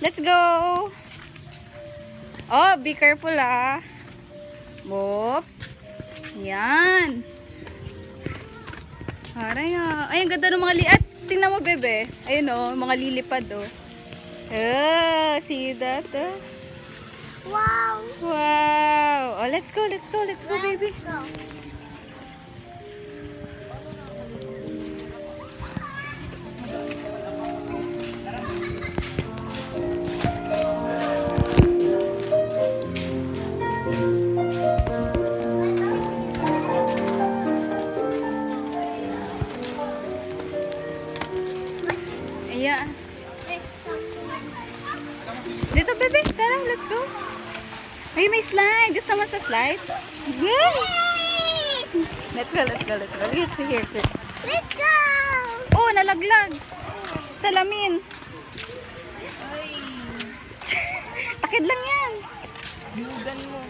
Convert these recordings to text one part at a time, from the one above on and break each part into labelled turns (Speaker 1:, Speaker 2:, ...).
Speaker 1: Let's go! Oh, be careful ah. Boop. Yan. Aray ah. Ay, ang ganda ng mga liat. Tingnan mo, bebe. Ayun oh, mga lilipad oh. See that?
Speaker 2: Wow.
Speaker 1: Wow. Oh, let's go, baby.
Speaker 2: Let's go.
Speaker 1: Ayan. Dito, bebe. Tara, let's go. Ay, may slide. Gusto mo sa slide? Yay! Let's go. Let's see here.
Speaker 2: Let's go.
Speaker 1: Oh, nalaglag. Salamin. Takid lang yan.
Speaker 3: Biugan mo.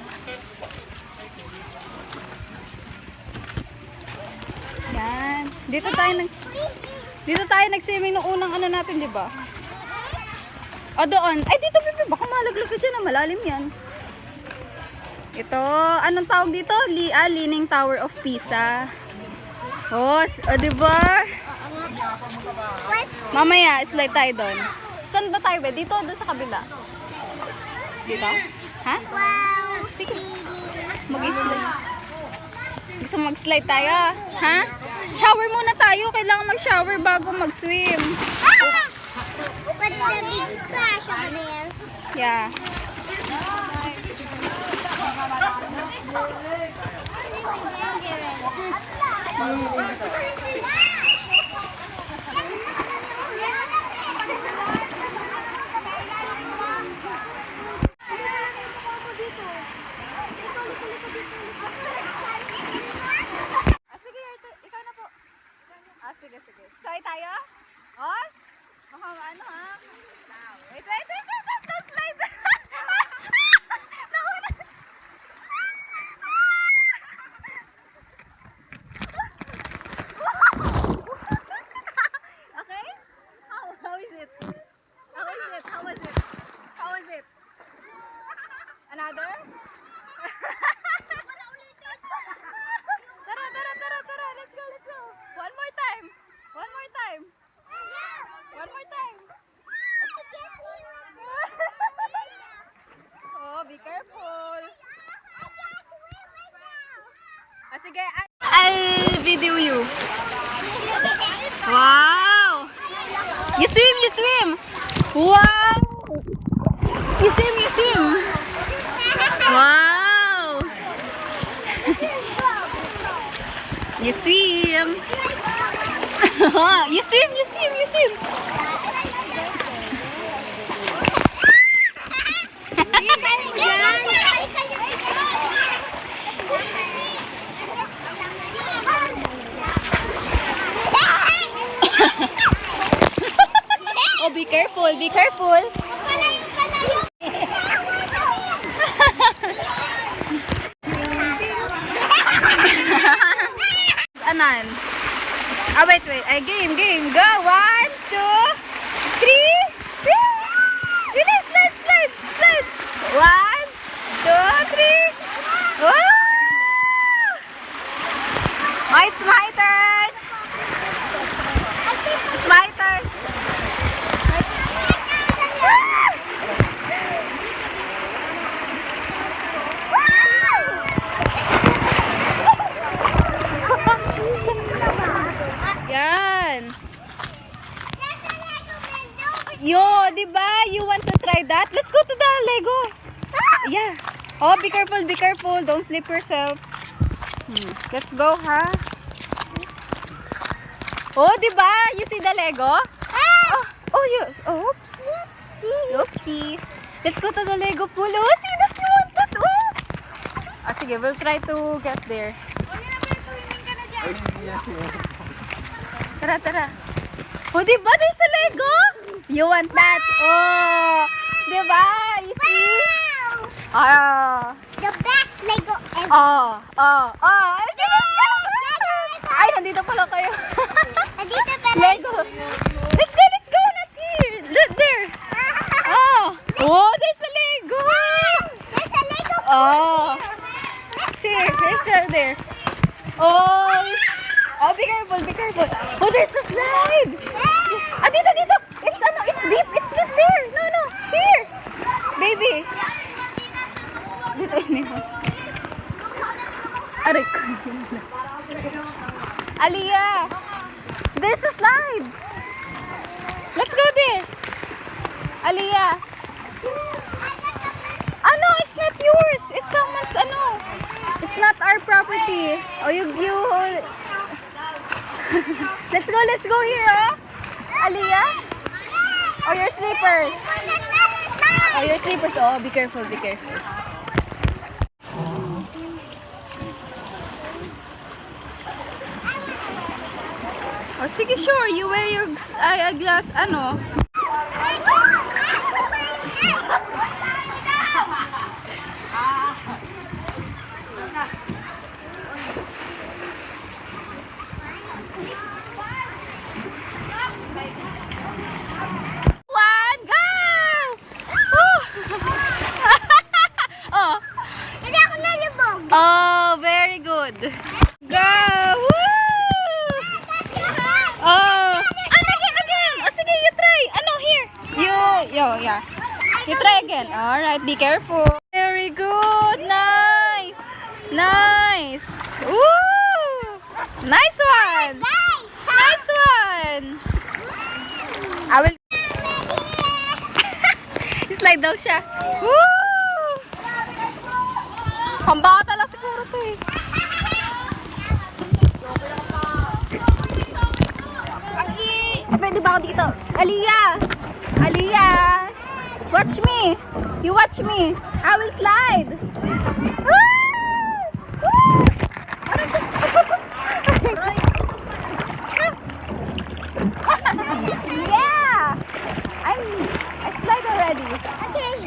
Speaker 1: Yan. Dito tayo nag-swimming nung unang ano natin, di ba? O, doon. Ay, dito, bebe. Baka malaglag ka dyan. Malalim yan. Ito, anong tawag dito? Leaning Tower of Pisa. Oh, di ba? Mamaya, slide tayo doon. Saan ba tayo, be? Dito o doon sa kabila? Dito? Ha?
Speaker 2: Wow.
Speaker 1: Sige. Mag-slide. Gusto mag-slide tayo? Ha? Shower muna tayo. Kailangan mag-shower bago mag-swim.
Speaker 2: Ah! What's the big splash over there?
Speaker 1: Yeah. Sige, ikaw na po. Sige. Sorry tayo? Os? Ano ha? Wait. Don't slide. Nauna. Okay? How is it? How was it? Another? Tara. Let's go. One more time. Oh, be careful. Sige, I'll video you. Wow! You swim! Wow! You swim! Wow! You swim! You swim! Oh, be careful. Anan? Wait. Game. Go. 1, 2, 3. Bilis, slide. 1, 2, 3. Oh, it's my turn. Yan. Yo, diba? You want to try that? Let's go to the Lego. Yeah. Oh, be careful. Don't slip yourself. Let's go, ha? Oh, diba? You see the Lego? Oops. Oopsie. Let's go to the Lego pool. Oh, see, that's you want that. Oh. Sige, we'll try to get there. Tara. Oh, diba? There's a Lego. You want that? Oh, diba? You see?
Speaker 2: Wow! The best Lego ever.
Speaker 1: Ay, nandito pala kayo.
Speaker 2: Nandito pala.
Speaker 1: Lego. Let's go. Not here. Look there. Aliyah, there's a slide. Let's go there. Aliyah. Ano, it's not yours. It's someone's ano. It's not our property. Oh, you let's go here, oh. Aliyah. Oh, your slippers. Oh, your slippers. Oh, be careful, be careful. Oh, sige, sure. You wear your glass, ano. One, go! Oh. Oh.
Speaker 2: Hindi ako nalubog.
Speaker 1: Oh, very good. Go! Woo! Oh. Again. Oh, sige, you try. Ano, here. Yeah. You try again. Alright, be careful. Very good. Nice. Nice. Woo! Nice one. Nice one. I will slide daw siya. Woo! Pambata lang siguro to eh. Pwede ba ako dito? Aliyah! Watch me! You watch me! I will slide! Woo! Woo! Yeah! I slide already.
Speaker 2: Okay.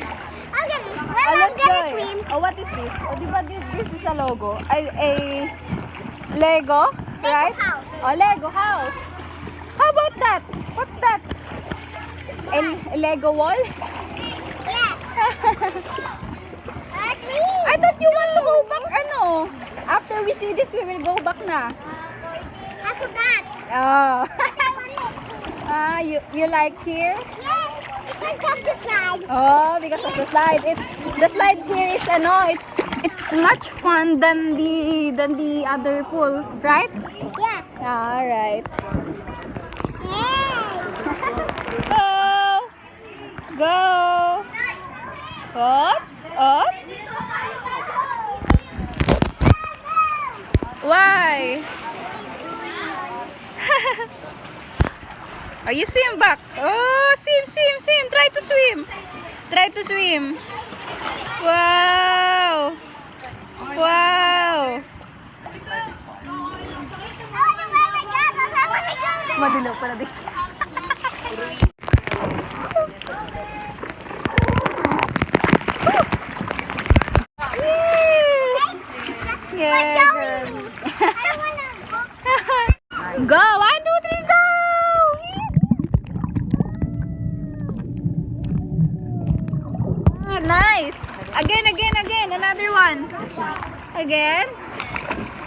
Speaker 2: Well,
Speaker 1: Oh,
Speaker 2: I'm
Speaker 1: let's
Speaker 2: gonna
Speaker 1: go.
Speaker 2: swim.
Speaker 1: Oh, what is this? Oh, diba this is a logo? A Lego, right?
Speaker 2: house.
Speaker 1: Oh, Lego house. How about that? What's that? A Lego wall?
Speaker 2: Yeah.
Speaker 1: I thought you want to go back, ano? After we see this, we will go back na.
Speaker 2: I forgot.
Speaker 1: Oh. You like here?
Speaker 2: Yes. Because of the slide.
Speaker 1: Oh, because of the slide. The slide here is it's much fun than the other pool, right?
Speaker 2: Yeah.
Speaker 1: All right.
Speaker 2: Yay.
Speaker 1: Go. Oops. Why? Oh, you swim back. Oh, swim. Try to swim. Wow.
Speaker 2: I want to wear my goggles. I want to go there.
Speaker 1: Madilaw pala dito. Yeah, girl.
Speaker 2: I don't want to go.
Speaker 1: Go! 1, 2, 3, go! Ah, nice! Again. Another one. Again?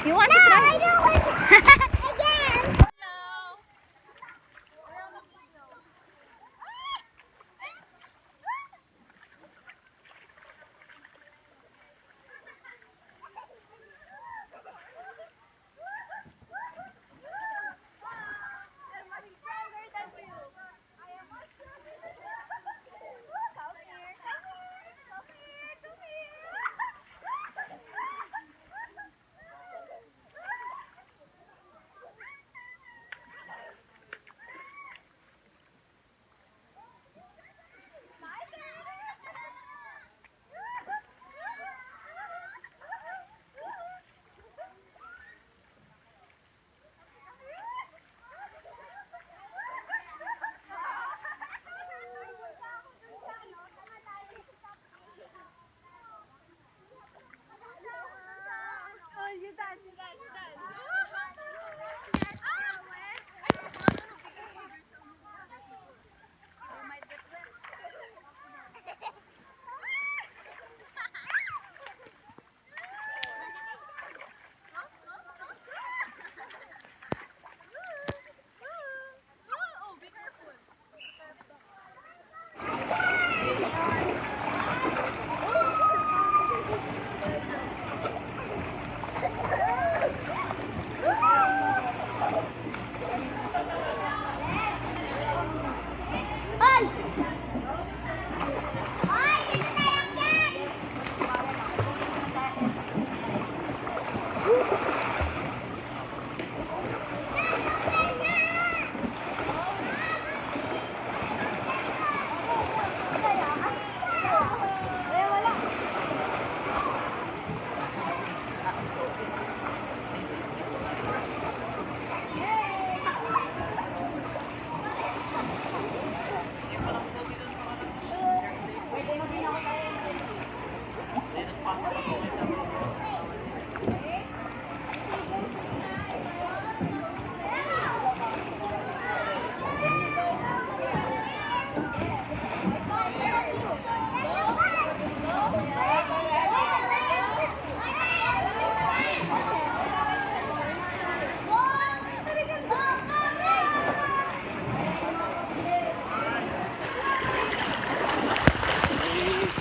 Speaker 1: You want to try?
Speaker 2: I don't want to. Again.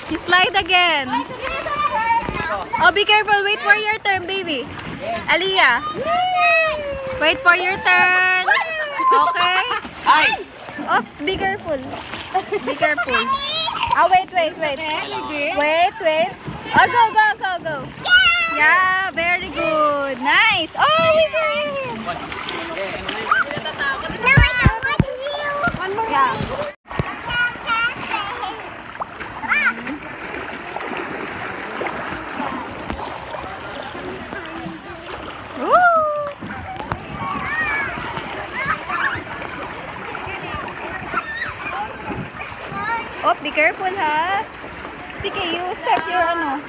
Speaker 1: You slide again. Oh, be careful. Wait for your turn, baby. Aliyah. Wait for your turn. Okay.
Speaker 4: Hi!
Speaker 1: Oops, be careful. Be careful. Ah, wait. Wait. Oh, go. Yeah, very good. Nice. Oh, we go.
Speaker 2: No, I don't want you.
Speaker 1: Yeah. Woo! Oh, be careful ha. Sige, you step your ano.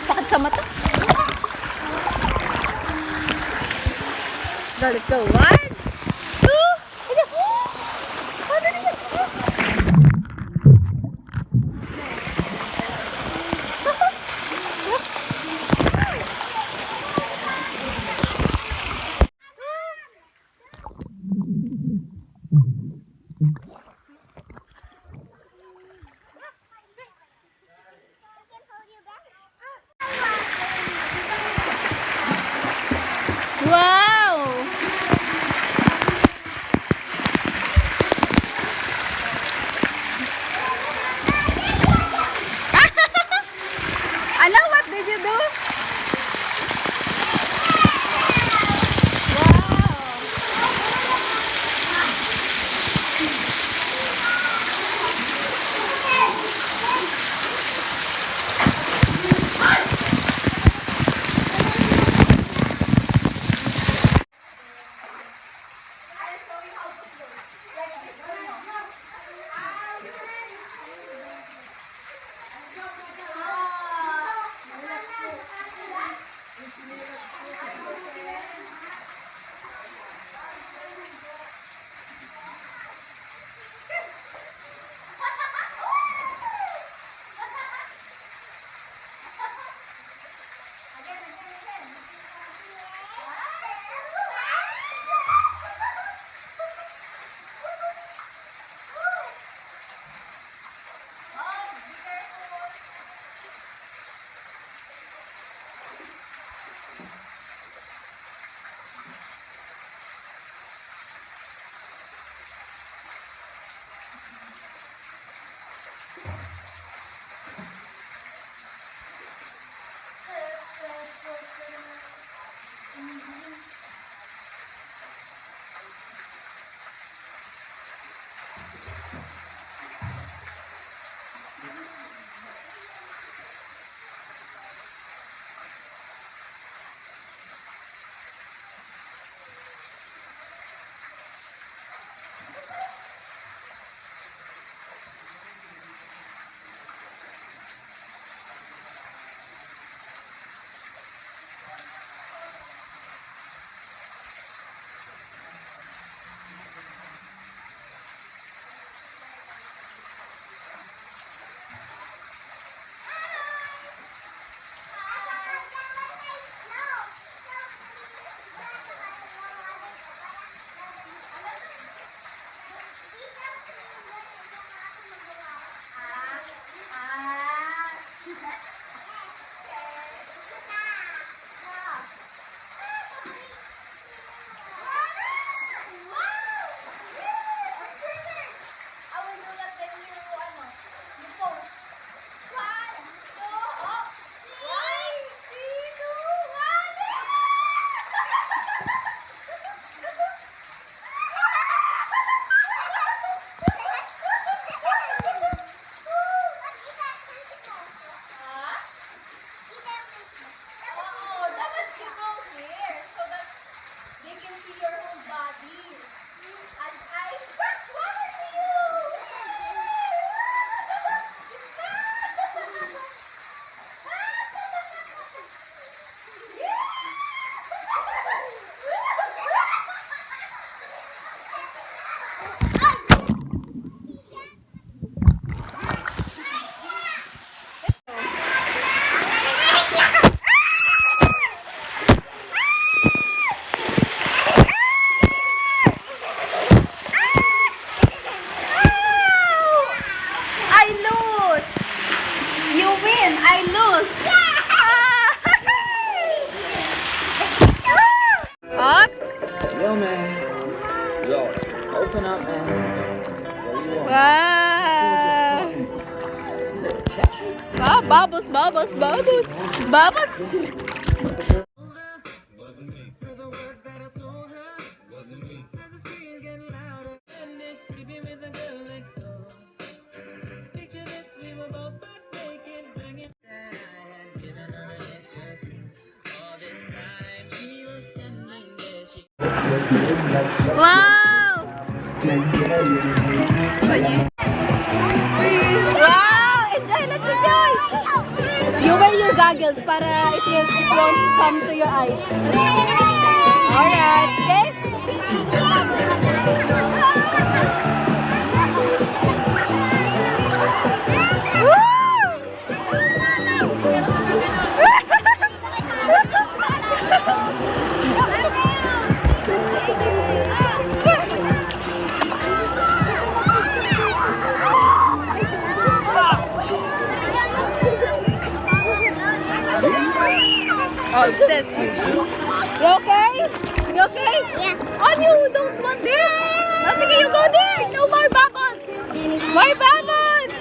Speaker 1: Sakit sa mata. Go, let's go. 1, 2. Oh, dali ka. Wow! Ala, what did you do? Wow!
Speaker 4: Open up and
Speaker 1: Wow! Wow, bubbles, bubbles, bubbles! Bubbles! Wow! Wow! Enjoy! Let's enjoy! You wear your goggles para it won't come to your eyes. Alright, okay? Oh, obsessed with you. You okay? You okay?
Speaker 2: Yeah.
Speaker 1: Oh, you don't want this? Oh, sige, you go there. No more bubbles. More bubbles.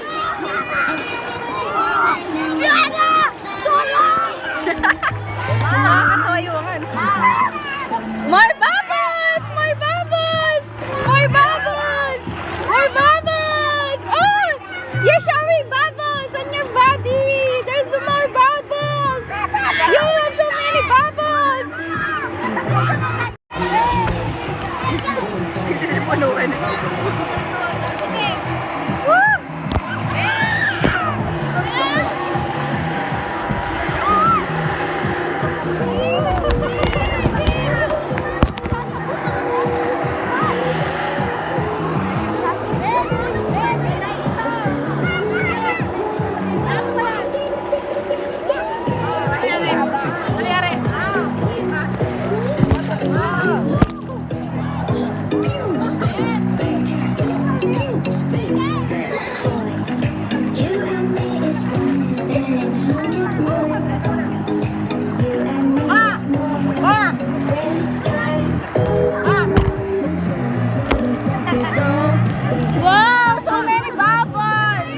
Speaker 2: Yana! Toyo!
Speaker 1: Nakakatoyohan. More bubbles! More bubbles! More bubbles! More bubbles! Oh! You're showering bubbles on your body! There's some more bubbles! You have so many bubbles! This is punuan. Woo! Wow, so many bubbles!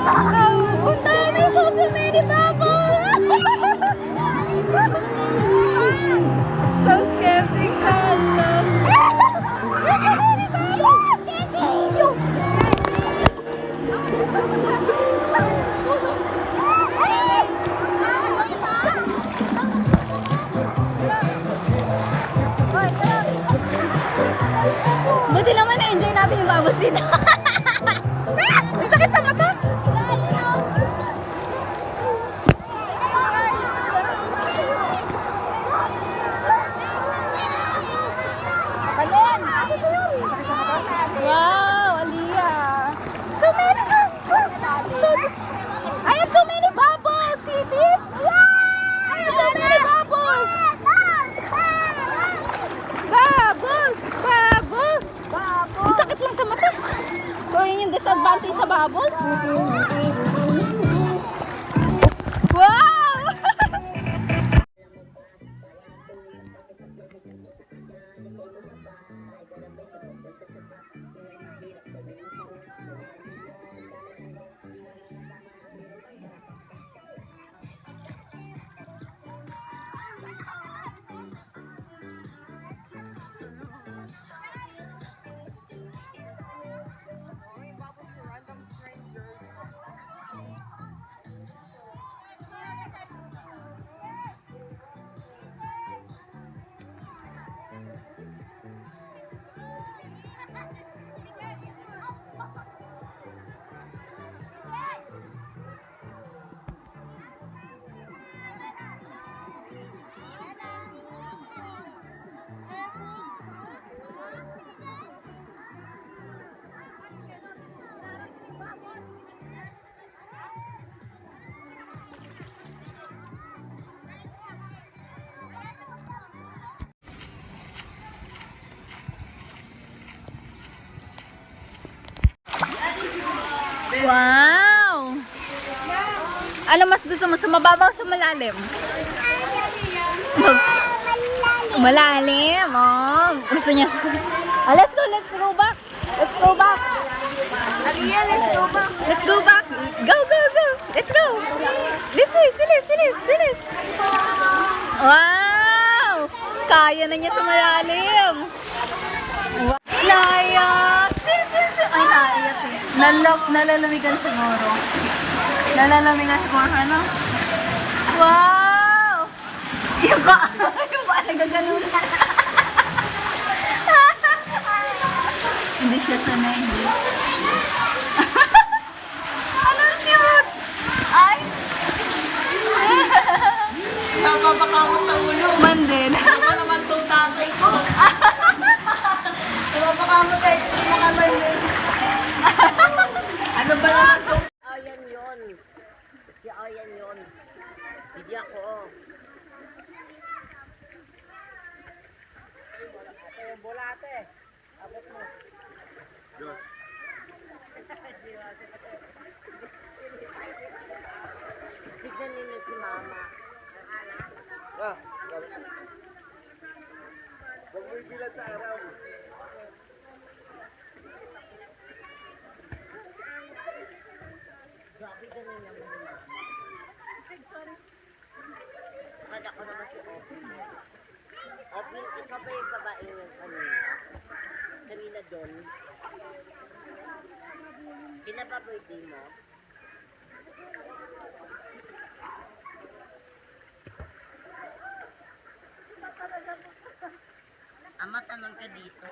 Speaker 1: Wow, ang dami, so many bubbles! So skeptical. So many bubbles! Buti naman na-enjoy natin yung bubbles dito. Ang sakit sa mata. Wow, Aliyah. So many I have so many bubbles. See this? I have so many bubbles. Bubbles! Bubbles! Ang sakit lang sa mata. So, yun yung disadvantage sa bubbles. Wow! Wow! Ano mas gusto mo? Sa mababaw o sa malalim? Malalim, oh. Gusto niya. Let's go back. Let's go back.
Speaker 3: Aliyah, let's go back.
Speaker 1: Let's go back. Go. Let's go. Silis. Wow! Kaya na niya sa malalim. Wow. Layak. Silis. Ay, naiyak eh. Nalalamigan siguro. Ano? Wow! Yung ba nagagano'n na. Hindi siya sanay. Ano cute? Ay!
Speaker 3: Napapakamot na ulo.
Speaker 1: Mandel.
Speaker 3: Ano naman itong tatay ko? Napapakamot kahit hindi makamandel. Ano ba naman itong...
Speaker 4: Ayan yun. Si Ayan yun. Hindi ako. Ate, yung bola ate. Abot mo. Tignan ninyo si mama.
Speaker 5: Huwag mo ibilan sa araw.
Speaker 4: Grabe ganun yung mama. Kada ko naman si Opin. Opin, ikaw ba yung babae yung kanina? Kanina doon? Pinapa-birthday mo? Ama, tanong ka dito.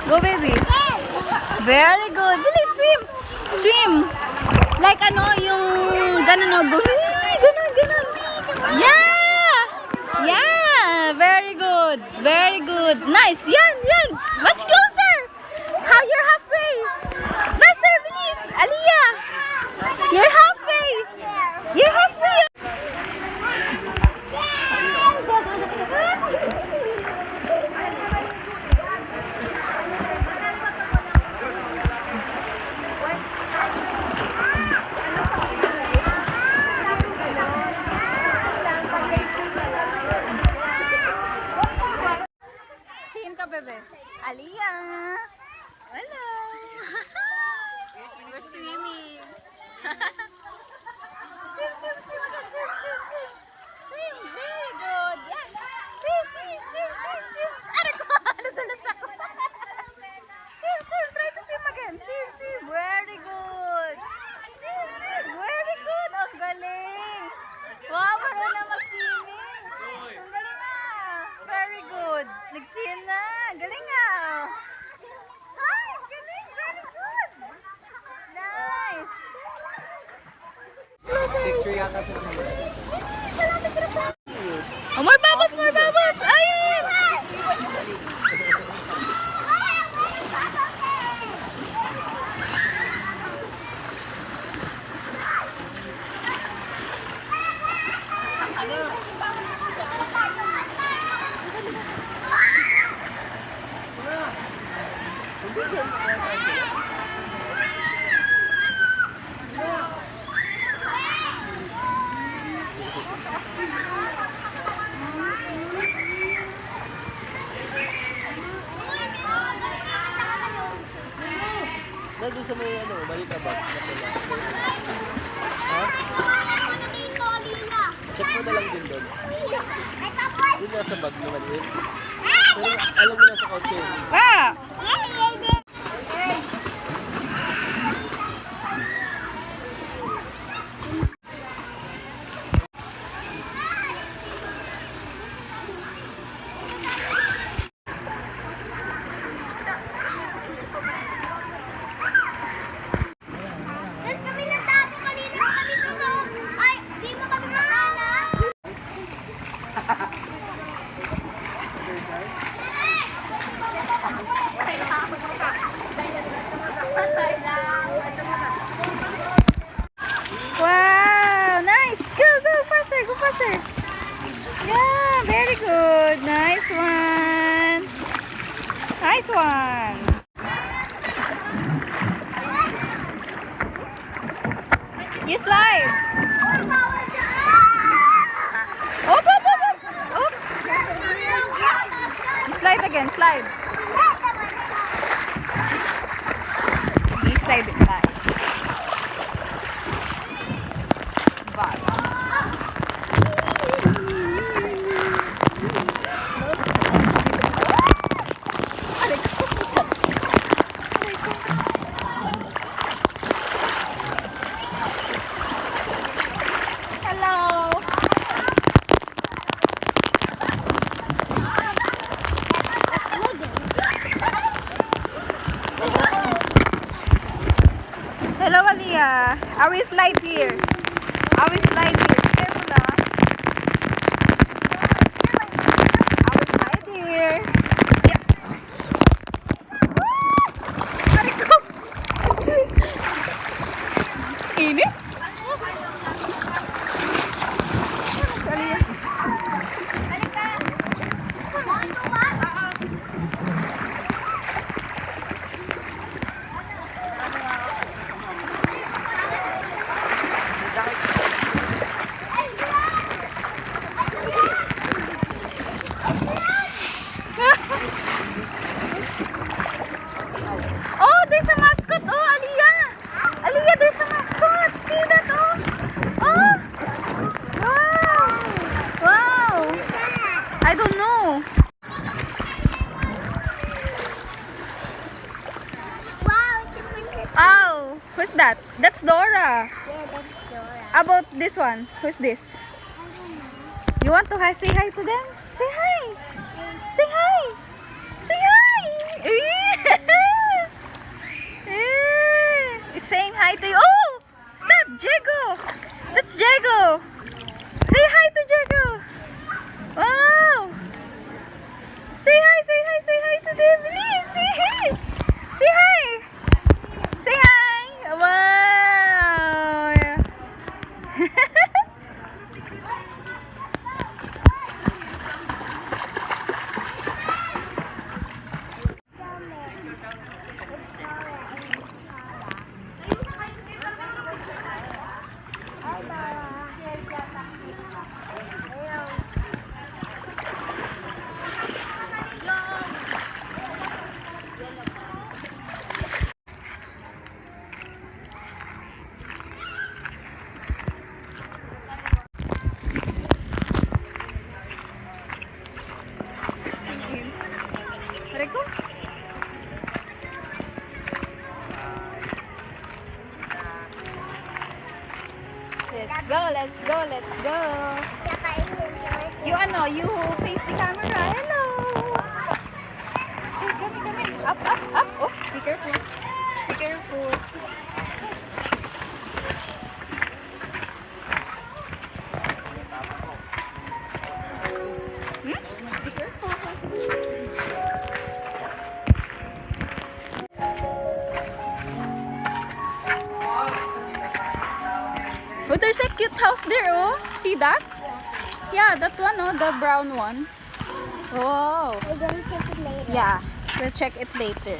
Speaker 1: Go, baby. Very good. Bilis, swim. Like ano, yung ganun, no? Ganun. Yeah. Very good. Nice. Yan. Much closer. How you're halfway. Master, bilis. Aliyah. You're halfway. Tingin ka, bebe. Aliyah. Hello. We're swimming. Swim again. Swim. Very good. Yan. Swim. Ano ko? Nadulas ako. Swim. Try to swim again. Swim. Very good. Swim. Very good. Ang galing. Wow, marunong na mag-swimming. Ang galing na. Very good. Nag-swim na. Galing na. Hi, galing. Very good. Nice.
Speaker 5: Picture yata sa
Speaker 1: Oh, more bubbles. Ayun.
Speaker 5: nasa bag na maliit. Pero alam mo na sa kotse.
Speaker 1: Ah!
Speaker 2: Doon kami natago kanina kami doon. Ay, di mo kami mahanap.
Speaker 1: Wow! Nice! Go, go! Faster! Go faster! Yeah! Very good! Nice one! Nice one! You slide!
Speaker 2: Uy, bawal dyan.
Speaker 1: Op, op, op, op! Oops! You slide again, slide! You slide it back. Back. Aray ko, aray ko. Hello! Hello, Aliyah. I will slide here. I will slide here. Careful, ah. I will slide here. Yeah. Aray ko. Init? Mas Aliyah. Oh, there's a mascot. Oh, Aliyah. Aliyah, there's a mascot. See that? Oh. Oh. Wow. Wow. I don't know.
Speaker 2: Wow, it's a princess.
Speaker 1: Oh, who's that? That's Dora.
Speaker 2: Yeah, that's Dora.
Speaker 1: About this one. Who's this? You want to say hi to them? Say hi. Say hi. Say hi. It's saying hi to you. Oh, stop, Diego. That's Diego. Say hi to Diego. Wow. Say hi, say hi, say hi to them. Please, say hi. Say hi. Say hi. Wow. Aray ko. Let's go, let's go, let's go.
Speaker 2: Tsaka yun.
Speaker 1: You ano, you face the camera. Hello. Hey, kami. Up, up, up. Oh, be careful. Be careful. Be careful. Oh, there's a cute house there, oh. See that? Yeah, that one, oh, the brown one. Oh.
Speaker 2: We're gonna check it later.
Speaker 1: Yeah, we'll check it later.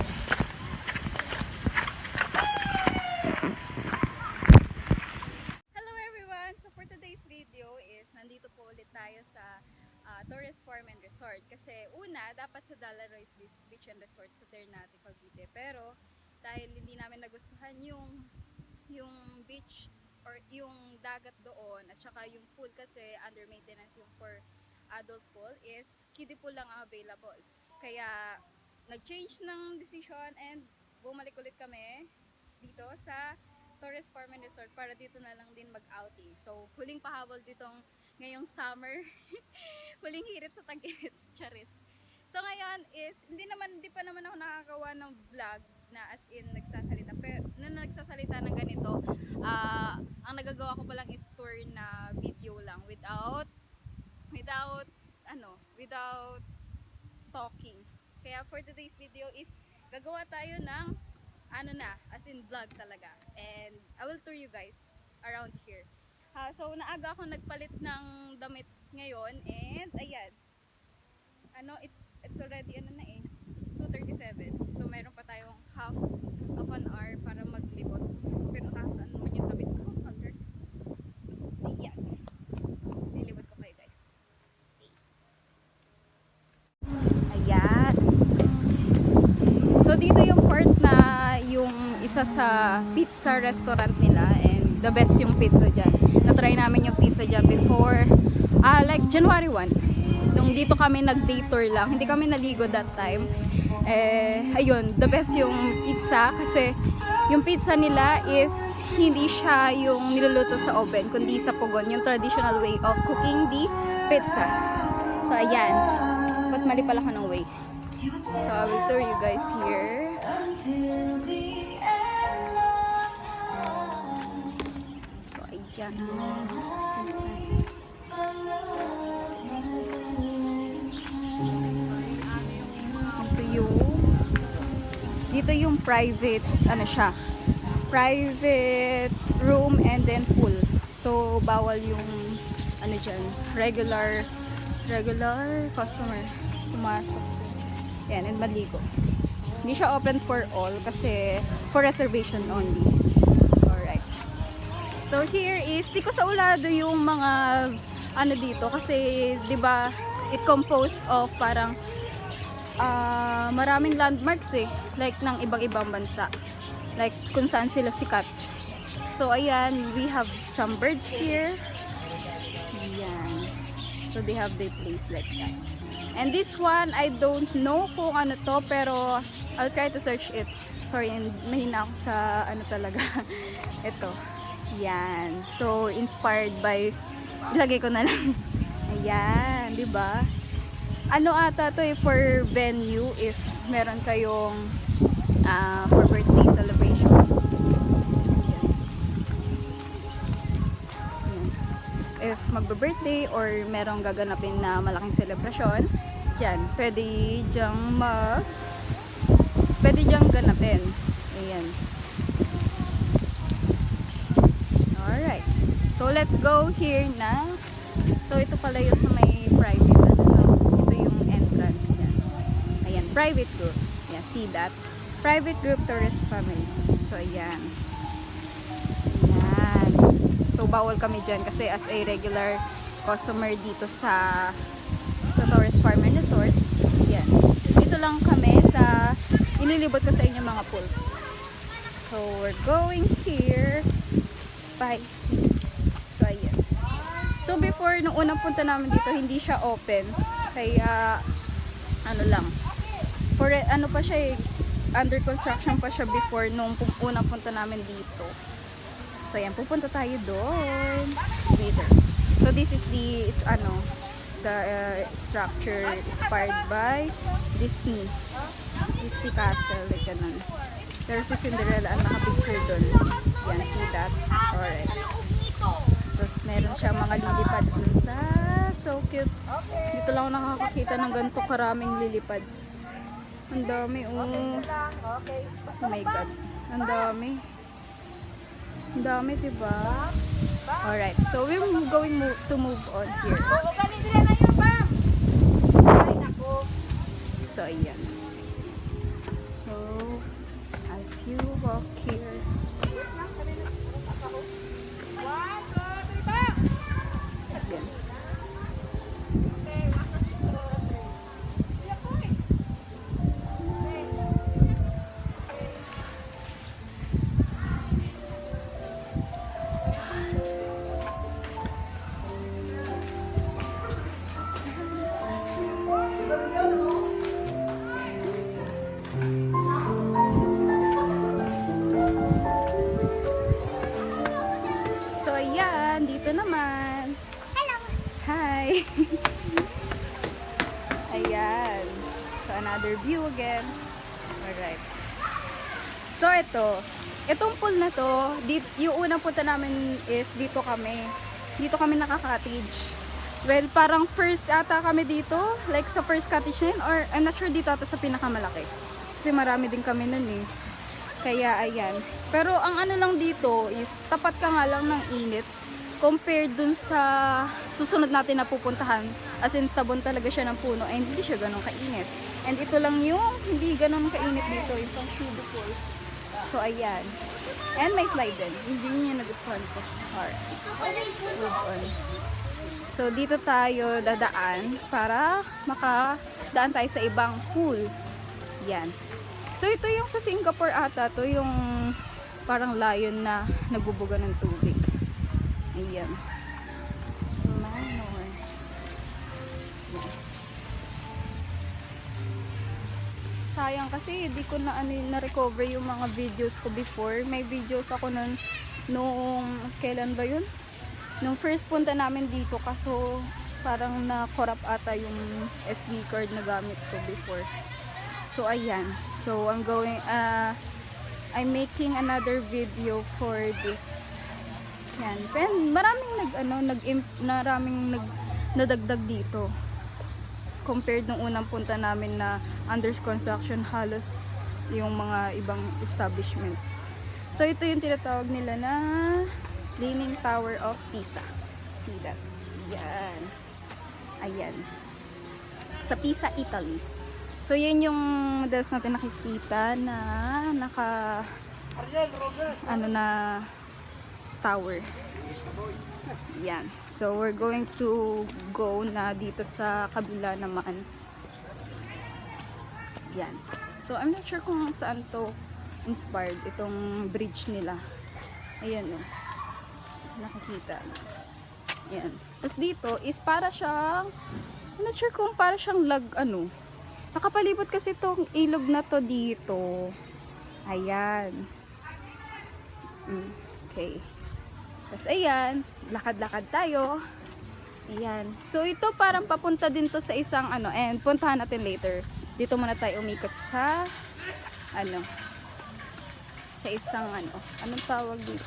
Speaker 1: Hello everyone! So for today's video is nandito po ulit tayo sa Torres Farm and Resort. Kasi una, dapat sa Dalaroy's Beach and Resort sa Ternate, Cavite. Pero dahil hindi namin nagustuhan yung beach or yung dagat doon at saka yung pool kasi under maintenance yung for adult pool is kiddie pool lang ang available. Kaya nag-change ng decision and bumalik ulit kami dito sa Torres Farm and Resort para dito na lang din mag-outing. So, huling pahabol ditong ngayong summer. Huling hirit sa tag-init. Charis. So, ngayon is, hindi pa naman ako nakakawa ng vlog na as in nagsasalita. Pero, na nagsasalita ng ganito, ang nagagawa ko palang is tour na video lang without talking. Kaya for today's video is gagawa tayo ng as in vlog talaga. And I will tour you guys around here. So naaga ako nagpalit ng damit ngayon and ayan. It's already 2:37. So meron pa tayong half of an hour para maglibot. Pero nakakaano naman yung damit ko. Colors. Ayan. Lilibot ko kayo guys. Ayan. So dito yung part na yung isa sa pizza restaurant nila and the best yung pizza dyan. Na-try namin yung pizza dyan before like January 1. Nung dito kami nag-day tour lang. Hindi kami naligo that time. Ayun, the best yung pizza kasi yung pizza nila is hindi siya yung niluluto sa oven kundi sa pugon. Yung traditional way of cooking the pizza. So ayan. Ba't mali pala ko ng way? So I will tour you guys here. So ayan. Dito yung private, private room and then pool. So bawal yung dyan, regular customer pumasok. Yan, and maligo. Hindi siya open for all kasi for reservation only. Alright. So here is, di ko sa ulado yung mga dito kasi 'di ba it composed of parang maraming landmarks like ng ibang-ibang bansa. Like kung saan sila sikat. So ayan, we have some birds here. Ayan. So they have their place like that. And this one, I don't know kung ano to, pero I'll try to search it. Sorry, mahina ako sa talaga. Ito. Yan. So, inspired by, ilagay ko na lang. Ayan, di ba? Ata to for venue if meron kayong for birthday celebration. Ayan. If magbe-birthday or merong gaganapin na malaking celebration, dyan, pwede dyang ganapin. Ayan. Alright. So, let's go here na. So, ito pala yung sa may private. Ito yung entrance niya. Ayan, private group. Yeah, see that? Private group tourist family. So, ayan. Ayan. So, bawal kami dyan kasi as a regular customer dito sa Torres Farm and Resort. Yan. Dito lang kami sa ililibot ko sa inyo mga pools. So, we're going here. Bye. So, ayan. So, before, nung unang punta namin dito, hindi siya open. Kaya, lang. For, pa siya under construction pa siya before nung unang punta namin dito. So, ayan. Pupunta tayo doon. Later. So, this is the, structure inspired by Disney Castle, like ganun. There's a Cinderella ang nakapicture doon. Yan, see that? Alright. Tapos meron siya mga lilipads dun sa, so cute. Dito lang ako nakakakita ng ganito karaming lilipads. Ang dami, oh. Oh my god. Ang dami. Ang dami, diba? Alright, so we're going to move on here. So, ayan. So, as you walk here, ayan. Dito naman.
Speaker 2: Hello.
Speaker 1: Hi! Ayan. So, another view again. Alright. So, itong pool na to, yung unang punta namin is dito kami. Dito kami nakaka-cottage. Well, parang first ata kami dito. Like sa first cottage na yun. Or, I'm not sure dito ata sa pinakamalaki. Kasi marami din kami nun eh. Kaya, ayan. Pero, ang ano lang dito is, tapat ka nga lang ng init. Compared dun sa susunod natin na pupuntahan, as in tabon talaga siya ng puno and hindi siya ganun kainit. And ito lang yung hindi ganun kainit dito, yung pang beautiful. So ayan. And may slide din. Hindi yung nagustuhan ko. Alright. Move on. So dito tayo dadaan para makadaan tayo sa ibang pool. Yan. So ito yung sa Singapore ata, to yung parang lion na nagbubuga ng tubig. Ayan. Manor. Sayang kasi hindi ko na-recover yung mga videos ko before. May videos ako nun nung kailan ba yun? Nung first punta namin dito kaso parang na-corrupt ata yung SD card na gamit ko before. So ayan. So I'm making another video for this. Yan. Pero maraming nadagdag dito. Compared nung unang punta namin na under construction halos yung mga ibang establishments. So ito yung tinatawag nila na Leaning Tower of Pisa. See that? Yan. Ayan. Sa Pisa, Italy. So yan yung madalas natin nakikita na tower. Yan. So, we're going to go na dito sa kabila naman. Yan. So, I'm not sure kung saan to inspired. Itong bridge nila. Ayan o. Nakikita. Yan. Tapos dito is para siyang, I'm not sure kung para siyang nakapalibot kasi itong ilog na to dito. Ayan. Okay. Tapos ayan, lakad-lakad tayo. Ayan. So ito parang papunta din to sa isang and puntahan natin later. Dito muna tayo umikot sa sa isang anong tawag dito?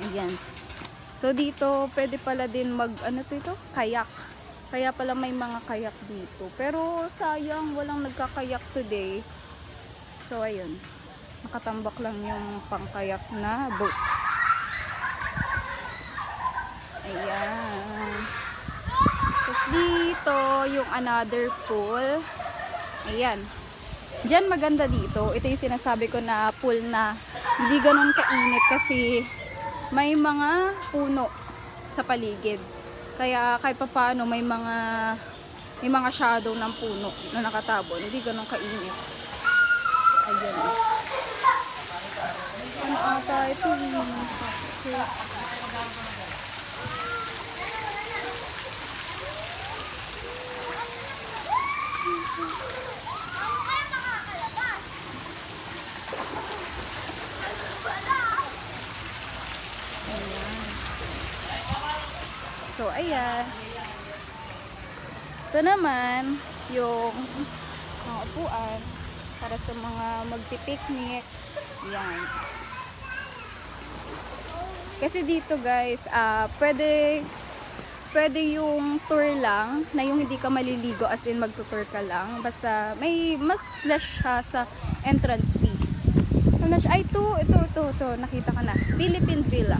Speaker 1: Ayan. So dito pwede pala din kayak. Kaya pala may mga kayak dito. Pero sayang walang nagkakayak today. So ayun. Nakatambak lang yung pangkayak na boat. Ayan. Tapos dito yung another pool. Ayan. Diyan maganda dito. Ito yung sinasabi ko na pool na hindi ganun kainit kasi may mga puno sa paligid. Kaya kahit pa paano may mga shadow ng puno na nakatabon. Hindi ganun kainit. Ayan. Ano ata ito? So, ayan. Ito naman, yung mga upuan para sa mga magpipiknik. Yan. Kasi dito guys, pwede yung tour lang, na yung hindi ka maliligo as in magtutour ka lang. Basta may mas less siya sa entrance fee. Ito, nakita ka na. Philippine Villa.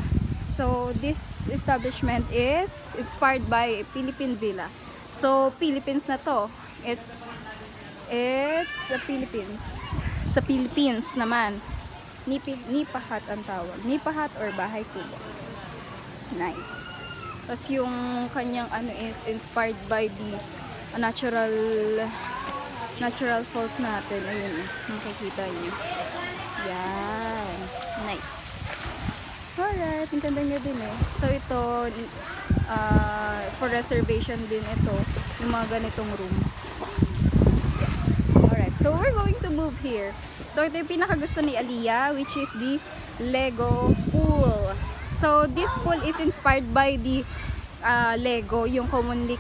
Speaker 1: So, this establishment is inspired by Philippine Villa. So, Philippines na to. It's sa Philippines. Sa Philippines naman. Nipahat ang tawag. Nipahat or bahay kubo. Nice. Tapos yung kanyang is inspired by the natural falls natin. Ayun, makikita nyo. Yan. Nice. Alright, ang ganda nyo din eh. So ito, for reservation din ito, yung mga ganitong room. Alright, so we're going to move here. So, ito yung pinakagusto ni Aliyah, which is the Lego pool. So, this pool is inspired by the Lego, yung commonly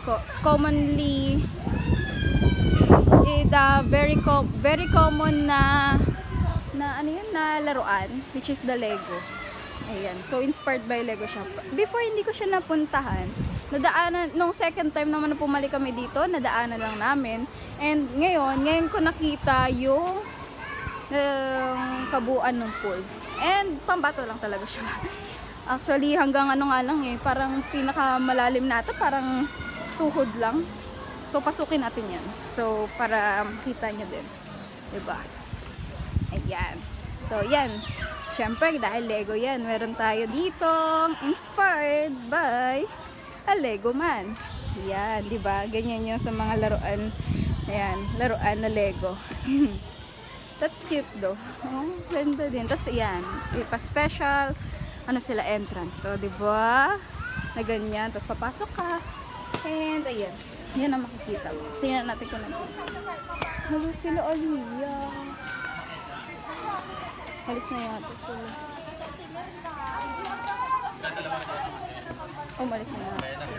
Speaker 1: very common na ano yun, na laruan, which is the Lego. Ayan, so inspired by Lego siya. Before, hindi ko siya napuntahan. Nadaanan, nung second time naman na pumalik kami dito, nadaanan lang namin. And ngayon ko nakita yung kabuuan ng pool. And pambato lang talaga siya. Actually, hanggang ano nga lang eh, parang pinakamalalim na ito, parang tuhod lang. So, pasukin natin yan. So, para makita nyo din. Diba? Ayan. So, yan. Siyempre, dahil Lego yan, meron tayo dito inspired by a Lego man. Yan, diba? Ganyan yung sa mga laruan. Ayan, laruan na Lego. That's cute though. Oh, ganda din. Tapos, ayan. Pa-special. Ano sila, entrance. So, diba? Na ganyan. Tapos, papasok ka. And, ayan. Yan ang makikita mo. Tingnan natin kung nag-tips. Halo sila, Aliyah. Halis na yata sila. Umalis na yata sila.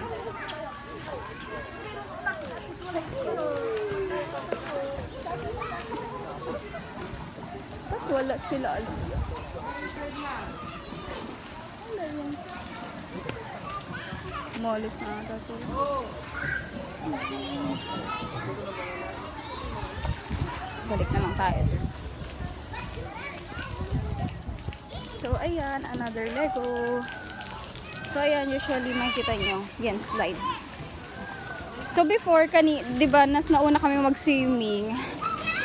Speaker 1: Ba't wala sila, Aliyah? Umalis na yata sila. Balik na lang tayo dun. So, ayan, another Lego. So, ayan, usually makikita nyo, yan, slide. So, before, di ba, nauna kami mag-swimming.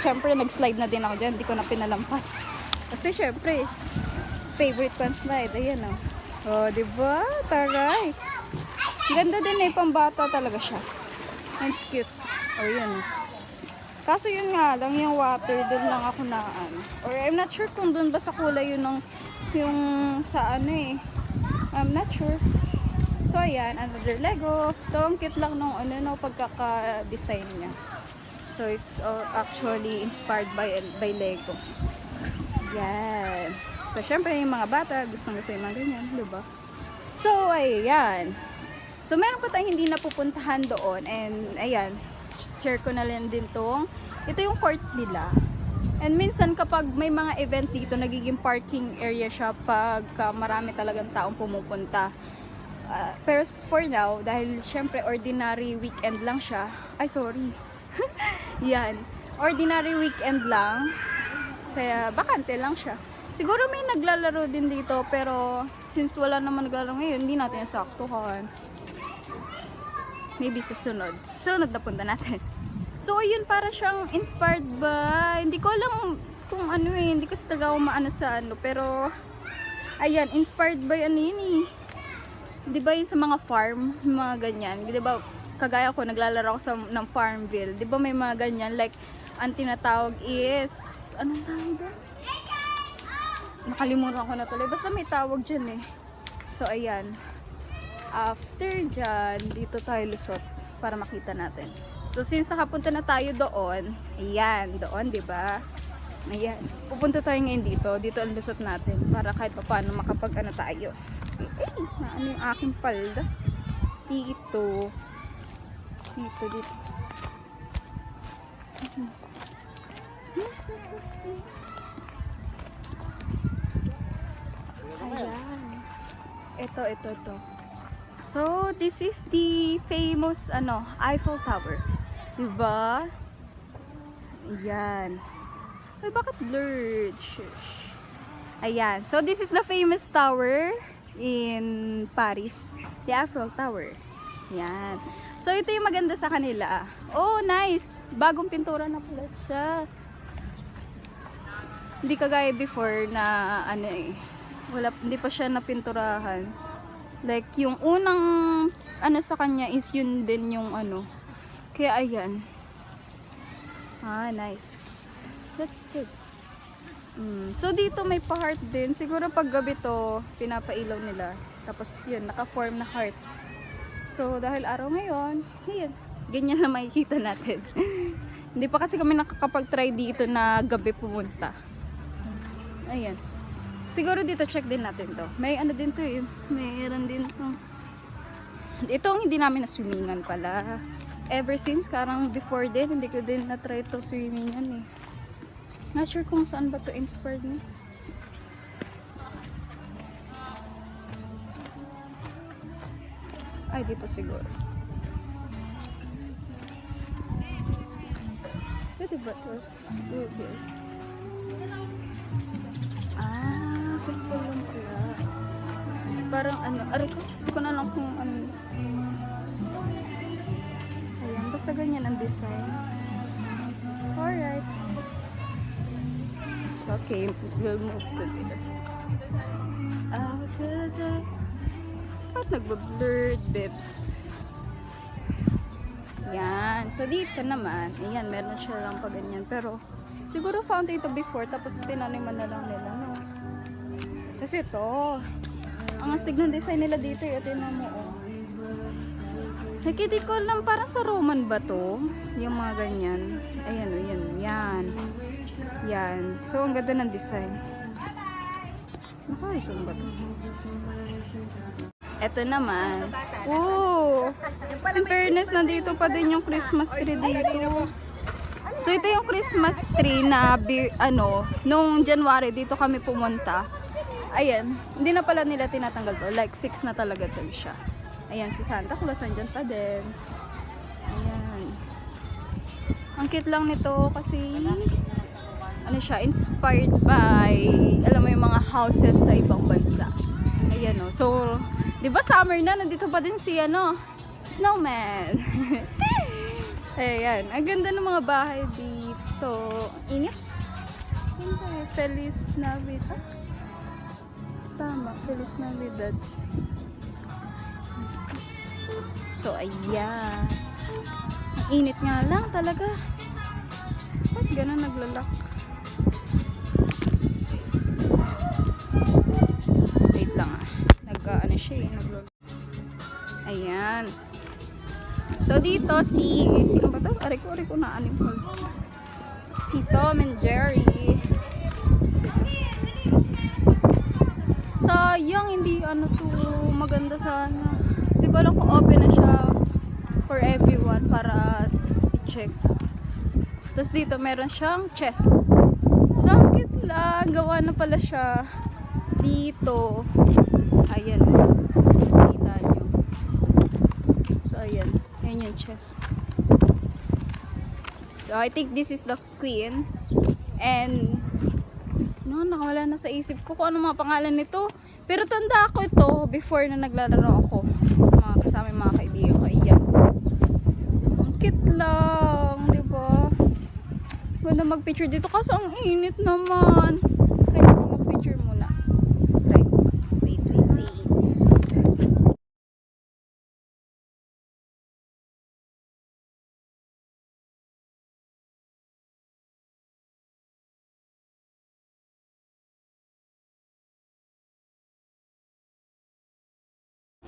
Speaker 1: Syempre, nag-slide na din ako dyan. Hindi ko na pinalampas. Kasi, syempre, favorite ko ang slide. Ayan, oh. Oh, di ba? Taray. Ganda din eh, pambata talaga siya. And it's cute. Oh, yun. Kaso yun nga lang, yung water, doon lang ako na ano. Or I'm not sure kung doon ba sa kulay yun yung sa ano eh. I'm not sure. So, ayan, another Lego. So, ang cute lang nung ano, pagkaka-design niya. So, it's actually inspired by Lego. Yan. So, syempre, yung mga bata, gustong-gusto yung mga ganyan, diba? So, ayan. So, meron pa tayong hindi napupuntahan doon. And, ayan, share ko na lang din tong. Ito yung court nila. And minsan kapag may mga event dito, nagiging parking area siya pag marami talagang taong pumupunta. Pero for now, dahil syempre ordinary weekend lang siya. Ay, sorry. Yan. Ordinary weekend lang. Kaya bakante lang siya. Siguro may naglalaro din dito, pero since wala naman naglalaro ngayon, hindi natin nasaktuhan. Maybe sa sunod na punta natin. So, ayun, para siyang inspired by, hindi ko alam kung ano eh, hindi ko talaga maano sa ano, pero, ayan, inspired by ano yun eh. Diba yung sa mga farm, mga ganyan, diba, kagaya ko, naglalaro ako ng Farmville, diba may mga ganyan, like, ang tinatawag is, anong tawag doon? Nakalimutan ko na tuloy, basta may tawag dyan eh. So, ayan. After dyan, dito tayo lusot para makita natin. So, since nakapunta na tayo doon, ayan, doon, diba? Ayan, pupunta tayo ngayon dito. Dito ang lusot natin para kahit pa paano makapag-ano tayo. Eh, ano yung aking palda? Dito. Dito. Ayan. Ito. So, this is the famous, Eiffel Tower. Diba? Ayan. Ay, bakit blurred? Shush. Ayan. So, this is the famous tower in Paris. The Eiffel Tower. Ayan. So, ito yung maganda sa kanila. Oh, nice! Bagong pintura na pala siya. Hindi kagaya before na, hindi pa siya napinturahan. Like, yung unang, sa kanya is yun din yung Kaya, ayan. Ah, nice. That's good. So, dito may pa-heart din. Siguro pag gabi to, pinapailaw nila. Tapos, yun, naka-form na heart. So, dahil araw ngayon, ayan, ganyan na makikita natin. Hindi pa kasi kami nakakapag-try dito na gabi pumunta. Ayan. Siguro dito check din natin to. May ano din to eh. Mayroon din to. Ito ang hindi namin na-swimmingan pala. Ever since, karang before din, hindi ko din na-try to swimmingan eh. Not sure kung saan ba to inspired me. Ay, dito siguro. Pwede ba to? Okay. Ah, simple lang pala. Parang ano, aray ko, hindi ko na lang kung ano. Ayan, basta ganyan ang design. Alright. So, okay, we'll move to there. Out to the... Ba't nagbablurred, bibs? Yan. So, dito naman, ayan, meron siya lang pa ganyan. Pero, siguro found ito before, tapos tinaniman na lang nila, no? Kasi ito, ang astig ng design nila dito, ito yun mo, oh. Nakiti ko lang, parang sa Roman ba to? Yung mga ganyan. Ayan, oh, yan, yan. Yan. So, ang ganda ng design. Nakarisong ba to? Eto naman. Oo! In fairness, nandito pa din yung Christmas tree dito. So, ito yung Christmas tree na, nung January, dito kami pumunta. Ayan. Hindi na pala nila tinatanggal to. Like, fix na talaga to siya. Ayan, si Santa Claus, andyan pa din. Ayan. Ang cute lang nito kasi, ano siya, inspired by, alam mo yung mga houses sa ibang bansa. Ayan o. So, di ba summer na, nandito pa din si, snowman. Ayan. Ang ganda ng mga bahay dito. Init. Feliz Navidad. Tama, Feliz Navidad. So, ayan. Ang init nga lang talaga. Ba't ganun naglalak? Wait lang ah. Nag-ano siya eh. Naglalak. Ayan. So, dito sino ba ito? Ariko na animal. Si Tom and Jerry. Sayang, hindi to maganda sana. Hindi ko alam kung open na siya for everyone para i-check. Tapos dito meron siyang chest. Sakit lang. Gawa na pala siya dito. Ayan. Kita nyo. So, ayan. Ayan yung chest. So, I think this is the queen. And, nakawala na sa isip ko kung ano mga pangalan nito. Pero tanda ako ito before na naglalaro ako sa mga kasama mga kaibigan ko. Ayan. Ang cute lang, di ba? Ganda mag-picture dito kasi ang init naman. Try ko mag-picture muna. Try ko. Wait.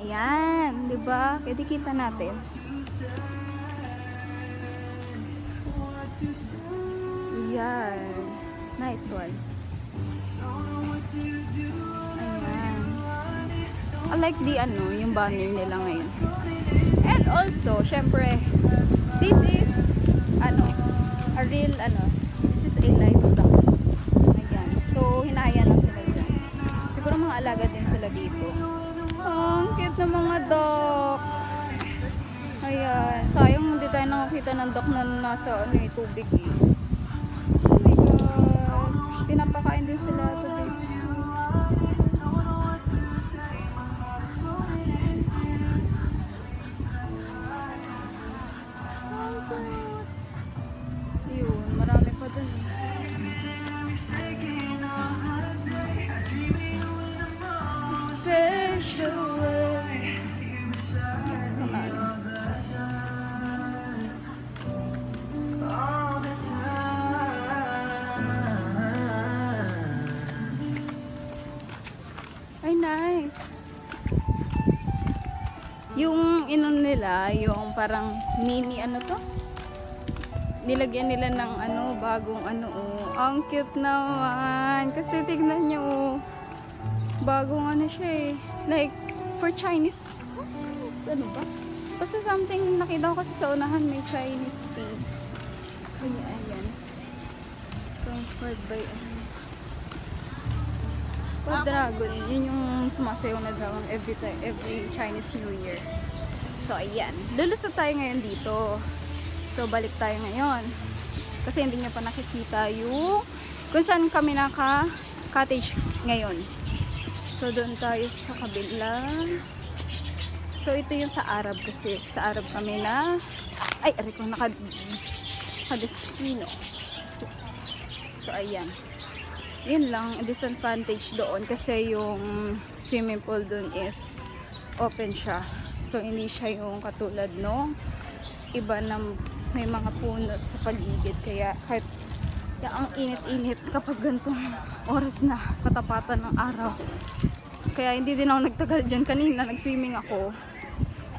Speaker 1: Ayan, di ba? Pwede kita natin. Ayan. Nice one. Ayan. I like the yung banner nila ngayon. And also, syempre, this is a real this is a live duck. Ayan. So, hinahaya lang sila dyan. Siguro mga alaga din sila dito. Ang cute ng mga duck. Ayan. Sayang hindi tayo nakakita ng duck na nasa tubig eh. Oh my god. Pinapakain din sila today. Yun. Marami pa dun eh. Special way. Come on. Ay, nice. Yung nila, yung parang mini to? nilagyan nila ng ano, bagong ano, oh. Ang cute naman. Kasi tignan nyo, oh. Bagong ano siya eh. Like, for Chinese. Ano ba? Basta something, nakita ko kasi sa unahan may Chinese tea. Ayan. So, inspired by dragon. Yun yung sumasayaw na dragon every Chinese New Year. So, ayan. Lulusot tayo ngayon dito. So, balik tayo ngayon. Kasi hindi nyo pa nakikita yung kung saan kami naka-cottage ngayon. So, doon tayo sa kabila. So, ito yung sa Arab kasi. Sa Arab kami na ay, aray ko, naka-destino. So, ayan. Yun lang, disadvantage doon kasi yung swimming pool doon is open siya. So, hindi siya yung katulad no iba na may mga puno sa paligid. Kaya, kahit ang init-init kapag ganitong oras na katapatan ng araw. Kaya, hindi din ako nagtagal dyan kanina. Nag-swimming ako.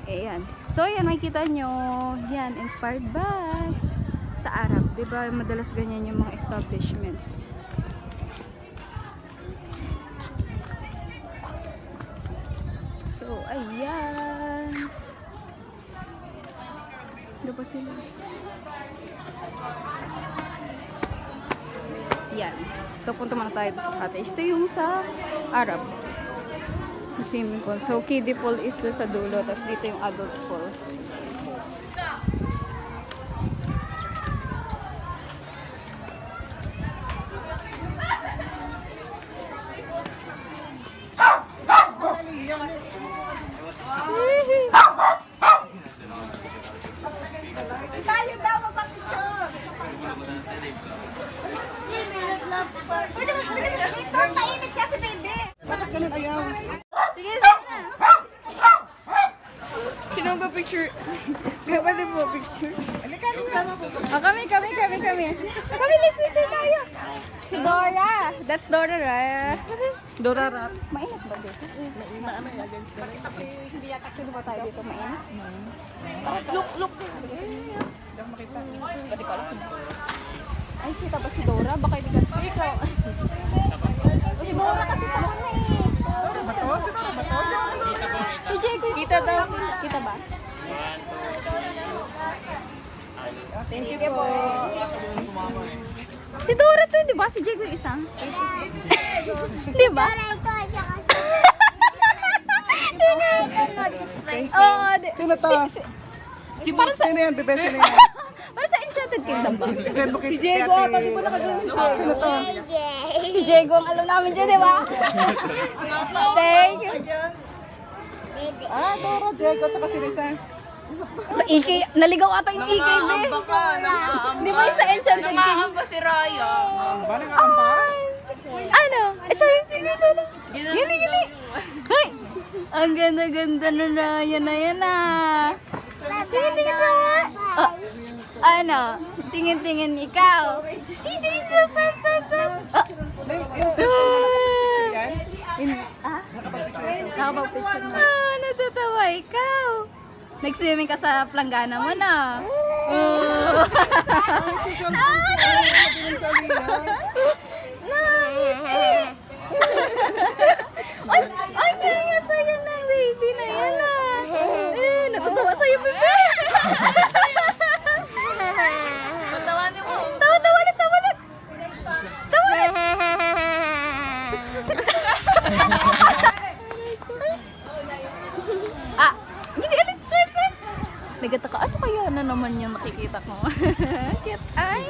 Speaker 1: Ayan. So, ayan, makikita nyo. Yan, inspired by sa Arab. Diba, madalas ganyan yung mga establishments. So, ayan. Doon pa sila. Yan. So, punta muna tayo sa cottage. Ito yung sa Arab. Yung swimming pool. So, kiddie pool is doon sa dulo. Tapos dito yung adult pool.
Speaker 3: Tayo daw magpa-picture. Ito, mainit kasi, baby.
Speaker 1: Sige,
Speaker 3: Sino ba picture? Pwede mo picture?
Speaker 1: oh, kami. Kami, let's picture tayo. Si Dora. That's Dora, right?
Speaker 3: Dora Rat.
Speaker 1: Mainit ba dito? Hindi yata kasi ba tayo dito mainit?
Speaker 3: Look.
Speaker 1: Pwede ka lang. Ay, kita ba si Dora? Baka hindi ka. Ikaw. Si Dora kasi sa kanya eh.
Speaker 3: Si Dora ba to?
Speaker 1: Si Jacob.
Speaker 3: Kita daw.
Speaker 1: Kita ba?
Speaker 3: Thank you
Speaker 1: Sige
Speaker 3: po.
Speaker 1: Si Dora to, di ba? Si Jacob yung isang. Di ba? Oo.
Speaker 3: Sino to?
Speaker 1: Parang sa,
Speaker 3: Sino yan? Bebe, sino yan?
Speaker 1: parang sa Enchanted Kingdom ba?
Speaker 3: Si Diego, ata di ba nakaganito? Sino to?
Speaker 1: Si Diego ang alam namin dyan, di ba? Thank you.
Speaker 3: Ah, Dora, Diego, at saka si Risa.
Speaker 1: Sa EK, naligaw ata yung EK, be. Di ba yung sa Enchanted Kingdom?
Speaker 4: Nangaamba si Raya.
Speaker 3: Ba, nangakamba?
Speaker 1: Ano? Eh, sabi yung tinito na. Gini. Ay! Ang ganda-ganda na Raya na yan ah. Tingin-tingin na nga. Ah, ano? Tingin-tingin ikaw. Dito, saan. Ah. Nakapag-picture mo. Ah, natatawa ikaw. Nag-swimming ka sa planggana mo na. Ay, saya na, baby na yan ah. Eh, natutuwa sa'yo, bebe.
Speaker 4: Patawanin mo.
Speaker 1: Tawa ulit. Ah, hindi ulit, sir. Nagataka, ano kaya na naman yung nakikita ko? Cute, ay.